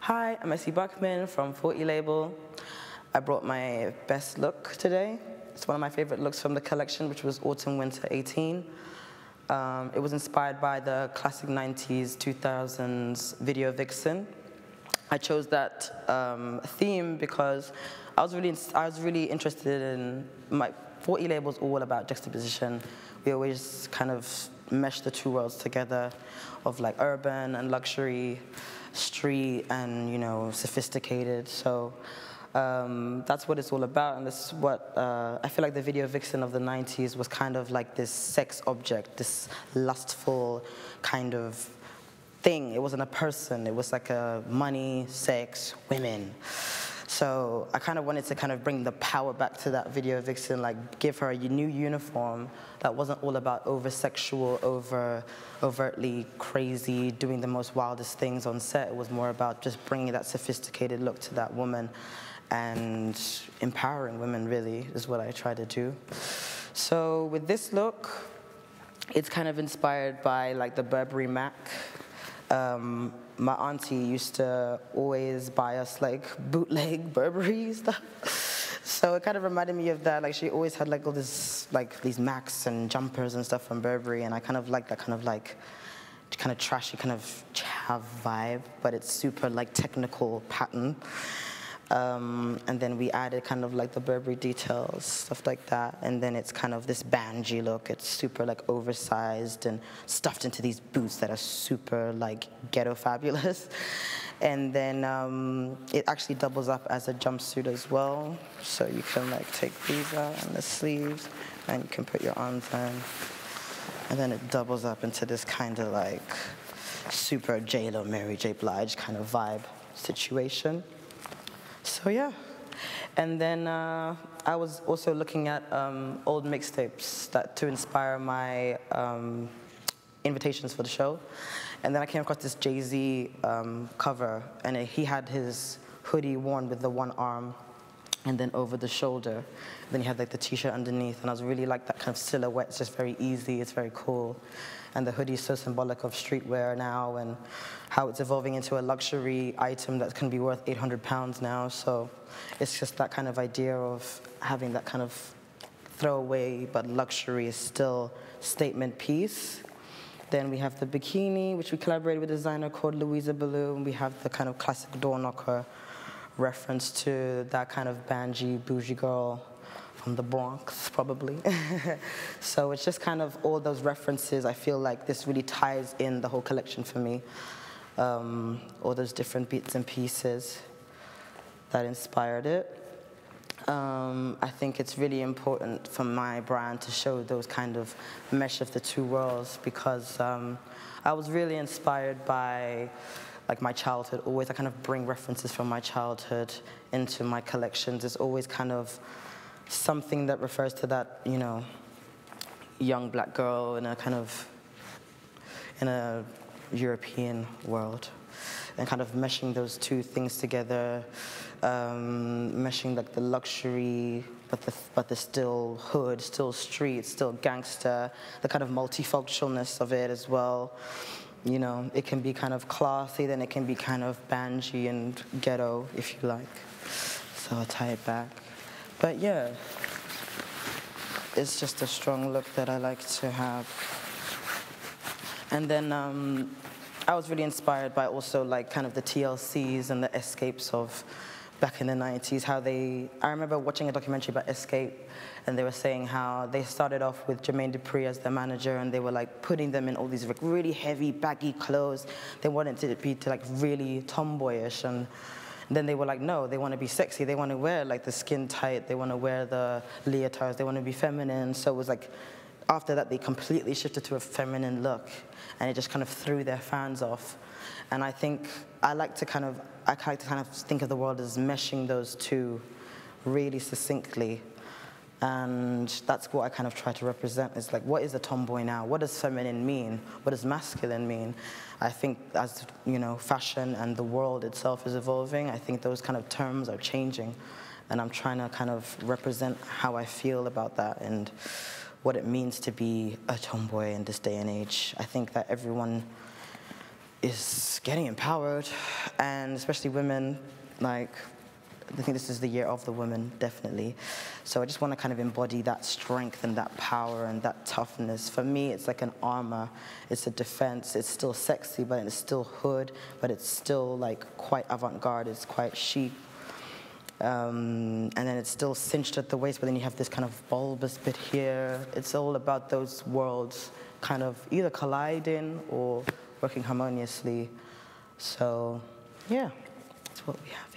Hi, I'm Essie Buckman from Fortie Label. I brought my best look today. It's one of my favorite looks from the collection, which was Autumn/Winter 18. It was inspired by the classic 90s, 2000s video vixen. I chose that theme because I was really interested in my Fortie Label is all about juxtaposition. We always kind of mesh the two worlds together of like urban and luxury, street and, you know, sophisticated. So that's what it's all about, and this is what I feel like the video vixen of the 90s was kind of like this sex object, this lustful kind of thing. It wasn't a person, it was like a money, sex, women. So I kind of wanted to kind of bring the power back to that video vixen, like give her a new uniform that wasn't all about over-sexual, overtly crazy, doing the most wildest things on set. It was more about just bringing that sophisticated look to that woman and empowering women, really, is what I try to do. So with this look, it's kind of inspired by like the Burberry Mac. My auntie used to always buy us like bootleg Burberry stuff. So it kind of reminded me of that. Like she always had like all this, like these Macs and jumpers and stuff from Burberry, and I kind of like that kind of trashy kind of chav vibe, but it's super like technical pattern. And then we added kind of like the Burberry details, stuff like that. And then it's kind of this banji look. It's super like oversized and stuffed into these boots that are super like ghetto fabulous. And then it actually doubles up as a jumpsuit as well. So you can like take these out and the sleeves, and you can put your arms in. And then it doubles up into this kind of like super J.Lo, Mary J. Blige kind of vibe situation. So yeah, and then I was also looking at old mixtapes to inspire my invitations for the show, and then I came across this Jay-Z cover, and he had his hoodie worn with the one arm, and then over the shoulder, then he had like the t-shirt underneath, and I was really like that kind of silhouette. It's just very easy, it's very cool. And the hoodie is so symbolic of streetwear now and how it's evolving into a luxury item that can be worth 800 pounds now. So it's just that kind of idea of having that kind of throwaway but luxury is still statement piece. Then we have the bikini, which we collaborated with a designer called Louisa Ballou, and we have the kind of classic door knocker reference to that kind of banji, bougie girl from the Bronx, probably. So it's just kind of all those references. I feel like this really ties in the whole collection for me. All those different bits and pieces that inspired it. I think it's really important for my brand to show those kind of mesh of the two worlds, because I was really inspired by like my childhood. Always I kind of bring references from my childhood into my collections. It's always kind of something that refers to that, you know, young black girl in a European world, and kind of meshing those two things together, meshing like the luxury, but the still hood, still street, still gangster, the kind of multifunctionalness of it as well. You know, it can be kind of classy, then it can be kind of banji and ghetto, if you like. So I'll tie it back. But yeah, it's just a strong look that I like to have. And then I was really inspired by also like kind of the TLCs and the escapes of back in the 90s, I remember watching a documentary about Escape, and they were saying how they started off with Jermaine Dupri as their manager, and they were like putting them in all these like really heavy, baggy clothes. They wanted it to be like really tomboyish, and then they were like, no, they want to be sexy. They want to wear like the skin tight. They want to wear the leotards. They want to be feminine. So it was like, after that, they completely shifted to a feminine look, and it just kind of threw their fans off. And I think I like to kind of think of the world as meshing those two really succinctly. And that's what I kind of try to represent, is like, what is a tomboy now? What does feminine mean? What does masculine mean? I think as, you know, fashion and the world itself is evolving, I think those kind of terms are changing. And I'm trying to kind of represent how I feel about that and what it means to be a tomboy in this day and age. I think that everyone is getting empowered, and especially women, like, I think this is the year of the women, definitely. So I just want to kind of embody that strength and that power and that toughness. For me, it's like an armor. It's a defense. It's still sexy, but it's still hood, but it's still like quite avant-garde. It's quite chic. And then it's still cinched at the waist, but then you have this kind of bulbous bit here. It's all about those worlds kind of either colliding or working harmoniously. So, yeah, that's what we have here.